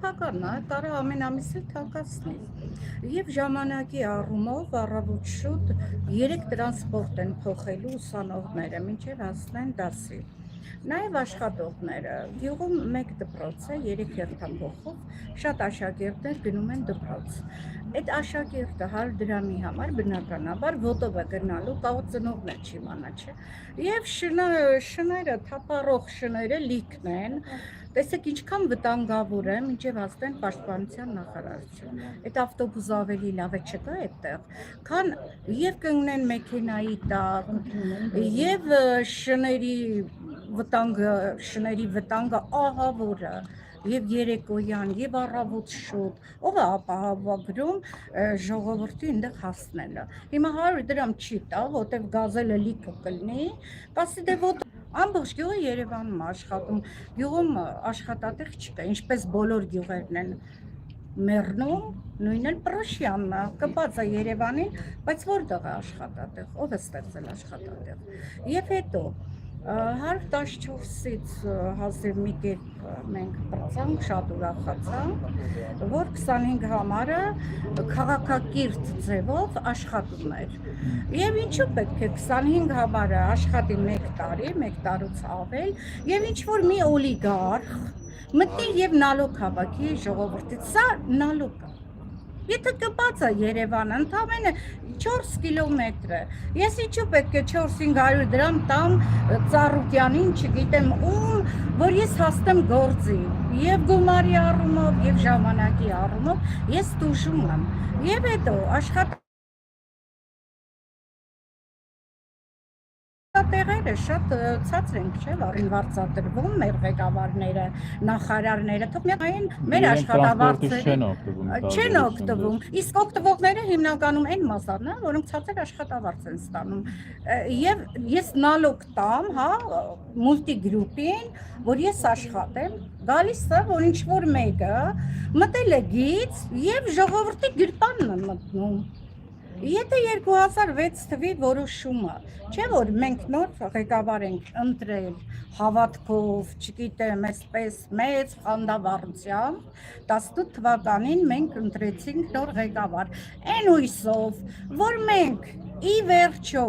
Սեփական է, կարա ամեն ամիսը թակացնի։ Եվ ժամանակի առումով առավոտ շուտ 3 տրանսպորտ են փոխելու ուսանողները, մինչև հասնեն դասի։ Նաև աշխատողները, գյուղում 1 դպրոց է, 3 հերթափոխով, շատ աշակերտներ գնում են դպրոց։ Այդ աշակերտը 100 դրամի համար բնականաբար ոտով է գնալու, կաղ ծնողն է չիմանա, չէ։ Եվ շները, թափառող շները լիքն են, տեսեք ինչքան վտանգավոր է, մինչև հասնեն պաշտպանության նախարարություն։ Այդ ավտոբուս ավելի լավ է չկա այդտեղ, քան եւ կընկնեն մեքենայի տակ, եւ շների վտանգը ահավոր է, եւ երեկոյան, եւ առավոտ շուտ, ով է ապահովագրում ժողովրդի այնտեղ հասնելը։ Հիմա 100 դրամ չի տա, որտեվ գազելը լիքը կլինի, կասի դե ոտ ամբողջ գյուղը Երևանում աշխատում, գյուղում աշխատատեղ չկա, ինչպես բոլոր գյուղերն են մեռնում, նույնն էլ Պրոշյանն է, կպած է Երևանին, բայց որտեղ է աշխատատեղ, ով է ստեղծել աշխատատեղ։ Եվ հետո 114-ից հազիվ մի կերպ մենք պրծանք, շատ ուրախացանք, որ 25 համարը քաղաքակիրթ ձևով աշխատում էր։ Եվ ինչու պետք է 25 համարը աշխատի 1 տարի, 1 տարուց ավել, եւ ինչ-որ մի օլիգարխ մտնի եւ նալոգ հավաքի ժողովրդից, սա նալոգ է։ Եթե կպած է Երևանը, ընդամենը 4 կիլոմետր է, ես ինչու պետք է 400-500 դրամ տամ Ծառուկյանին, չգիտեմ ում, որ ես հասնեմ գործի, եւ գումարի առումով, եւ ժամանակի առումով, ես տուժում եմ, եւ հետո տեղերը շատ ցածր են, չէ՞, վարին վարձատրվում, մեր ղեկավարները, նախարարները, թող միայն մեր աշխատավարձերը չեն օգտվում, իսկ օգտվողները հիմնականում այն մասն են, որոնք ցածր աշխատավարձ են ստանում։ Եվ ես նալոգ տամ, հա, մուլտիգրուպին, որ ես աշխատեմ, գալիս է, որ ինչ-որ մեկը մտել է գից եւ ժողովրդի գրպանն է մտնում։ Եթե 2006 թվի որոշումը, չէ՞ որ մենք նոր ղեկավար ենք ընտրել հավատքով, չգիտեմ, այսպես մեծ խանդավառությամբ, 18 թվականին մենք ընտրեցինք նոր ղեկավար, այն հույսով, որ մենք ի վերջո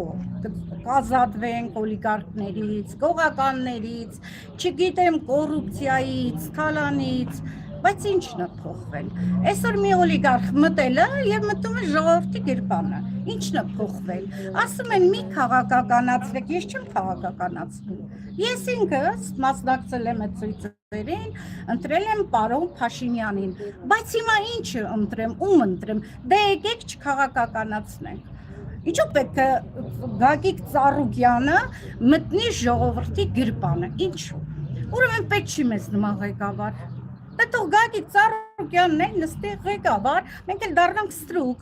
կազատվենք օլիգարխներից, գողականներից, չգիտեմ, կոռուպցիայից, քալանից, բայց ինչն է փոխվել։ Այսօր մի օլիգարխ մտել է եւ մտնում է ժողովրդի գրպանը։ Ինչն է փոխվել։ Ասում են մի քաղաքականացրեք, ես չեմ քաղաքականացնում։ Ես ինքս մասնակցել եմ այդ ցույցերին, ընտրել եմ պարոն Փաշինյանին, բայց հիմա ինչը ընտրեմ, ում ընտրեմ։ Դե եկեք չքաղաքականացնենք։ Ինչու պետք է Գագիկ Ծառուկյանը մտնի ժողովրդի գրպանը։ Ինչու։ Ուրեմն պետք չի մեզ նման ղեկավար։ Դե թող Գագիկ Ծառուկյանն է նստի ղեկավար, մենք էլ դառնանք ստրուկ։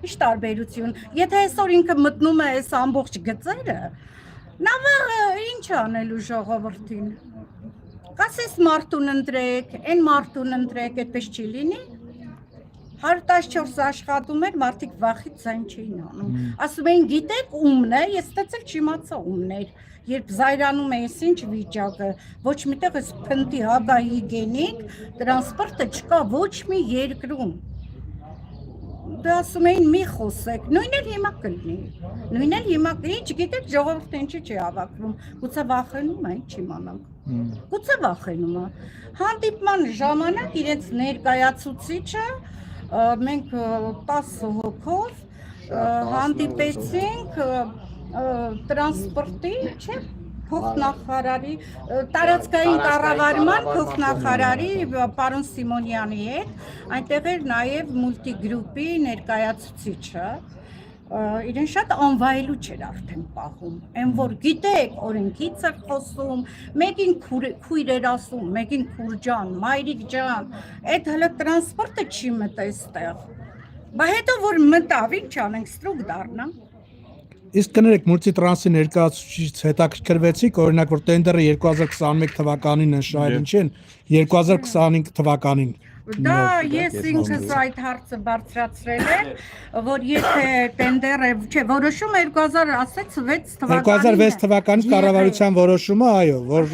Ինչ տարբերություն։ Եթե այսօր ինքը մտնում է այս ամբողջ գծերը, նա վաղը ինչ անելու ժողովրդին։ Կասես մարդուն ընտրեք, այն մարդուն ընտրեք, այդպես չի լինի։ 114 աշխատում էր, մարդիկ վախից ձայն չէին անում։ Ասում էին, գիտեք ումն է, ես ստացել չիմացա ումն էր։ Երբ զայրանում ես ինչ վիճակը, ոչ միտեղ ես փնտի հագահիգենիկ, տրանսպորտը չկա ոչ մի երկրում։ Դե ասում էին մի խոսեք, նույնն էլ հիմա կլինի, չգիտեք ժողովուրդը ինչի չի հավաքվում, գուցե վախենում է, չիմանանք, գուցե վախենում է, հանդիպման ժամանակ իրենց ներկայացուցիչը, մենք 10 հոգով հանդիպեցինք տրանսպորտի, չէ, փոխնախարարի, տարածքային կառավարման փոխնախարարի պարոն Սիմոնյանի հետ, այնտեղ էր նաև մուլտիգրուպի ներկայացուցիչը, իրեն շատ անվայելուչ էր արդեն պահում, այն որ գիտեք օրենքից էր խոսում, մեկին քույր էր ասում, մեկին քուր ջան, մայրիկ ջան, այդ հələ տրանսպորտը չի մտա այստեղ, բա հետո որ մտավ, ինչ անենք, ստրուկ դառնանք։ Իսկ կներեք մուլտիտրանսի ներկայացուցիչից հետաքրքրվեցիք, օրինակ որ տենդերը 2021 թվականին են շահել, ինչ են 2025 թվականին։ Դա ես ինքս այդ հարցը բարձրացրել եմ, որ եթե տենդերը, չէ, որոշումը 2006 թվականին 2006 թվականի կառավարության որոշումը, այո, որ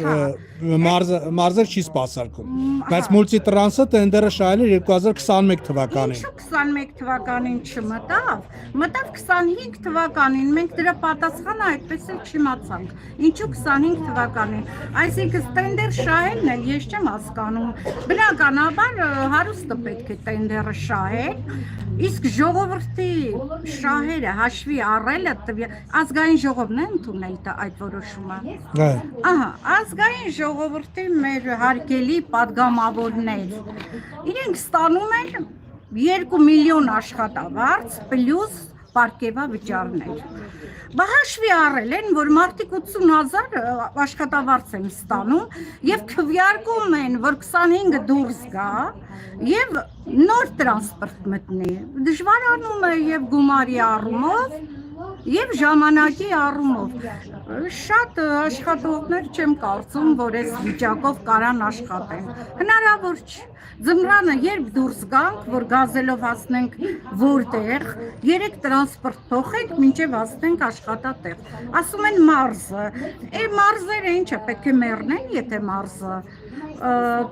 մարզեր չի սպասարկում։ Բայց մուլտիտրանսը տենդերը շահել է 2021 թվականին։ Ինչու 21 թվականին չմտավ, մտավ 25 թվականին, մենք դրա պատասխանը այդպես էլ չիմացանք։ Ինչու 25 թվականին, այսինքն տենդեր շահելն էլ ես չեմ հասկանում, բնականաբար հարուստը պետք է տենդերը շահել, իսկ ժողովրդի շահերը հաշվի առելը ազգային ժողովն է ընդունել այդ որոշումը։ Ահա, ազգային ժողովրդի մեր հարգելի պատգամավորներ, իրենք ստանում են 2 միլիոն աշխատավարձ պլյուս պարգևավճարներ։ Բա հաշվի առել են, որ մարդիկ 80,000 աշխատավարձ են ստանում եւ քվեարկում են, որ 25-ը դուրս գա եւ նոր տրանսպորտ մտնի։ Դժվարանում է եւ գումարի առումով եւ ժամանակի առումով։ Շատ աշխատողներ չեմ կարծում, որ այս վիճակով կարան աշխատեն։ Հնարավոր չէ։ Ձմռանը երբ դուրս գանք, որ գազելով հասնենք որտեղ, 3 տրանսպորտ փոխենք, մինչև հասնենք աշխատատեղ։ Ասում են մարզը, մարզերը ինչ է, պետք է մեռնեն, եթե մարզը։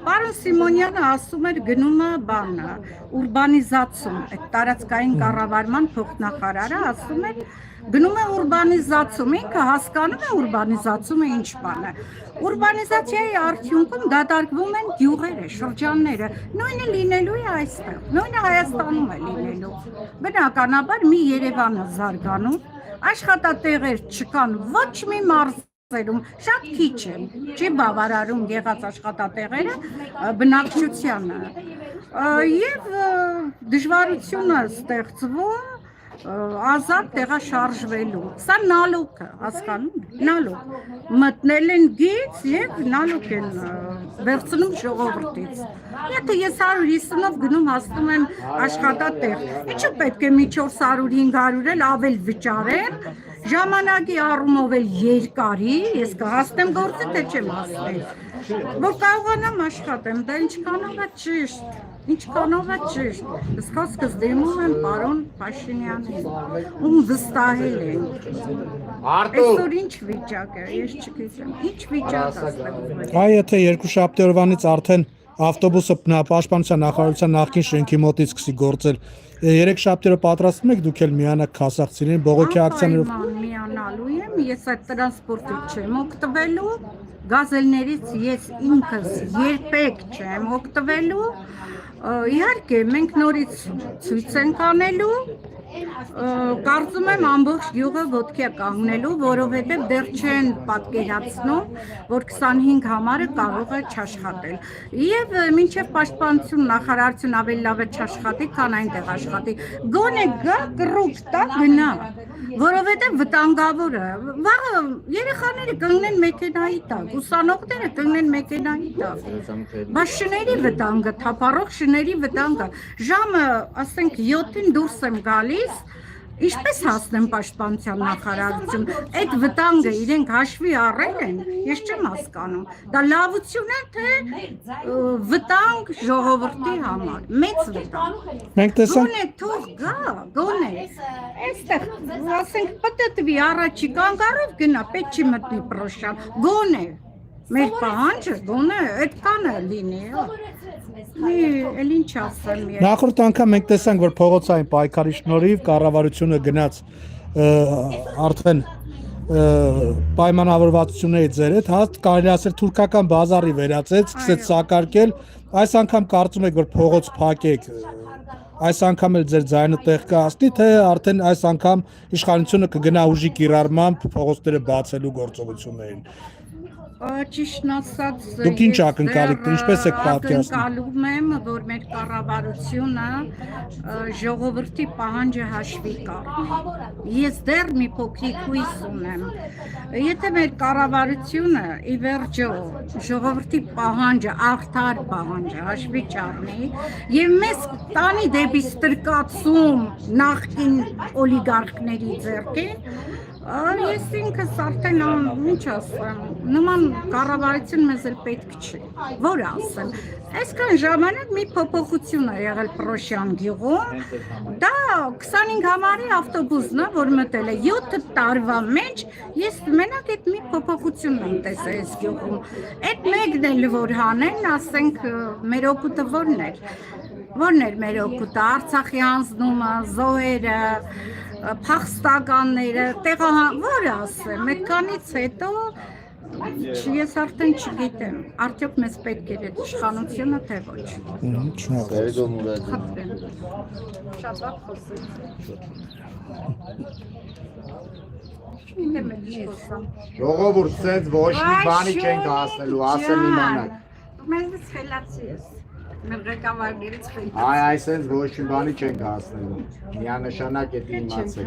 Պարոն Սիմոնյանը ասում էր գնումը բանը, ուրբանիզացում, այդ տարածքային կառավարման փոխնախարարը ասում էր գնում է ուրբանիզացում, ինքը հասկանում է ուրբանիզացումը ինչ բան է։ Ուրբանիզացիայի արդյունքում դատարկվում են գյուղերը, շրջանները, նույնը լինելու է այստեղ, նույնը Հայաստանում է լինելու։ Բնականաբար մի Երևանը զարգանում, աշխատատեղեր չկան ոչ մի մարզերում, շատ քիչ են, չի բավարարում եղած աշխատատեղերը բնակչությանը։ Եվ դժվարությունը ստեղծվում ազատ տեղաշարժվելու։ Սա նալուկ է, հասկանում եք, նալուկ։ Մտնել են գից եւ նալուկ են վերցնում ժողովրդից։ Եթե ես 150-ով գնում հասնում եմ աշխատատեղ, ինչու պետք է մի 400-500 էլ ավել վճարել, ժամանակի առումով էլ երկարի, ես կհասնեմ գործը, թե չեմ հասնել։ Որ կարողանամ աշխատեմ, դա ինչքանով է ճիշտ։ Ինչքանով է ճիշտ, սկսկս դիմում եմ պարոն Փաշինյանին, ում վստահել են։ Այսօր ինչ վիճակ է, ես չգիտեմ, ինչ վիճակ է ստեղծվել։ Այ եթե երկուշաբթի օրվանից արդեն ավտոբուսը պաշտպանության նախարարության նախկին շենքի մոտից սկսի գործել, երեքշաբթի օրը պատրաստվում եք դուք էլ միանաք քասախցիներին բողոքի ակցիաներով։ Միանալու եմ, ես այդ տրանսպորտից չեմ օգտվելու, գազելներից ես ինքս երբեք չեմ օգտվելու։ Իհարկե, մենք նորից ցույց ենք անելու, կարծում եմ ամբողջ գյուղը ոտքի է կանգնելու, որովհետև դեռ չեն պատկերացնում, որ 25 համարը կարող է չաշխատել։ Եվ մինչև պաշտպանություն նախարարություն ավելի լավ է չաշխատի, քան այնտեղ աշխատի։ Գոնե գա կռուկ տա գնա, որովհետև վտանգավոր է։ Վաղը երեխաները կընկնեն մեքենայի տակ, ուսանողները կընկնեն մեքենայի տակ։ Բա շների վտանգը, թափառող շների վտանգը, ժամը, ասենք 7-ին դուրս եմ գալիս, ինչպես հասնեմ պաշտպանության նախարարություն, այդ վտանգը իրենք հաշվի առել են, ես չեմ հասկանում, դա լավություն է, թե վտանգ ժողովրդի համար, մեծ վտանգ։ Գոնե թող գա, գոնե, այստեղ, ասենք պտտվի առաջի կանգառով գնա, պետք չի մտնի պրոշան, գոնե, մեր պահանջը գոնե այդքան է լինի, էլ ինչ ասեմ։ Նախորդ անգամ մենք տեսանք, որ փողոցային պայքարի շնորհիվ կառավարությունը գնաց արդեն պայմանավորվածությունների ձեռետ, կարելի ասել թուրքական բազարի վերածեց, սկսեց սակարկել, այս անգամ կարծում եք, որ փողոց փակեք, այս անգամ էլ ձեր ձայնը տեղ կհասնի, թե արդեն այս անգամ իշխանությունը կգնա ուժի կիրառմամբ փողոցները բացելու գործողություններին։ Ճիշտն ասած, դուք ինչ ակնկալիք, ինչպես եք պատկերացնում։ Ակնկալում եմ, որ մեր կառավարությունը ժողովրդի պահանջը հաշվի կառնի։ Ես դեռ մի փոքրիկ հույս ունեմ։ Եթե մեր կառավարությունը ի վերջո ժողովրդի պահանջը, արդար պահանջը հաշվի չառնի եւ մեզ տանի դեպի ստրկացում նախկին օլիգարխների ձեռքին, ես ինքս արդեն ինչ ասեմ, նման կառավարություն մեզ էլ պետք չի, որ ասեմ, այսքան ժամանակ մի փոփոխություն է եղել Պրոշյան գյուղում, դա 25 համարի ավտոբուսն է, որ մտել է 7 տարվա մեջ, ես մենակ այդ մի փոփոխությունն եմ տեսել այս գյուղում, այդ մեկն էլ որ հանեն, ասենք մեր օգուտը որն էր մեր օգուտը, Արցախի հանձնումը, զոհերը, փախստականները, որ ասեմ, այդքանից հետո ես արդեն չգիտեմ, արդյոք մեզ պետք էր այդ իշխանությունը, թե ոչ։ Խնդրեմ։ Շատ վատ խոսեցի։ Ժողովուրդ, սենց ոչ մի բանի չենք հասնելու, ասեմ իմանալ։ Մեզից խելացի ես, մեր ղեկավարներից խելացի։ Այսենց ոչ մի բանի չենք հասնելու, միանշանակ էդ իմացեք։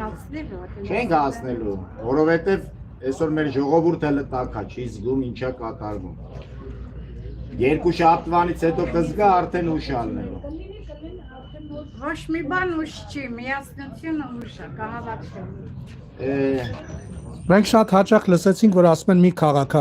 Չենք հասնելու, որովհետև այսօր մեր ժողովուրդը լտակա, չի զգում ինչա կատարվում։ Երկու շաբթվանից հետո կզգա արդեն ուշ ալնելու։ Ոչ մի բան ուշ չի, միասնությունը ուշ է, կահավատք։ Մենք շատ հաճախ լսեցինք, որ ասում են մի քաղաք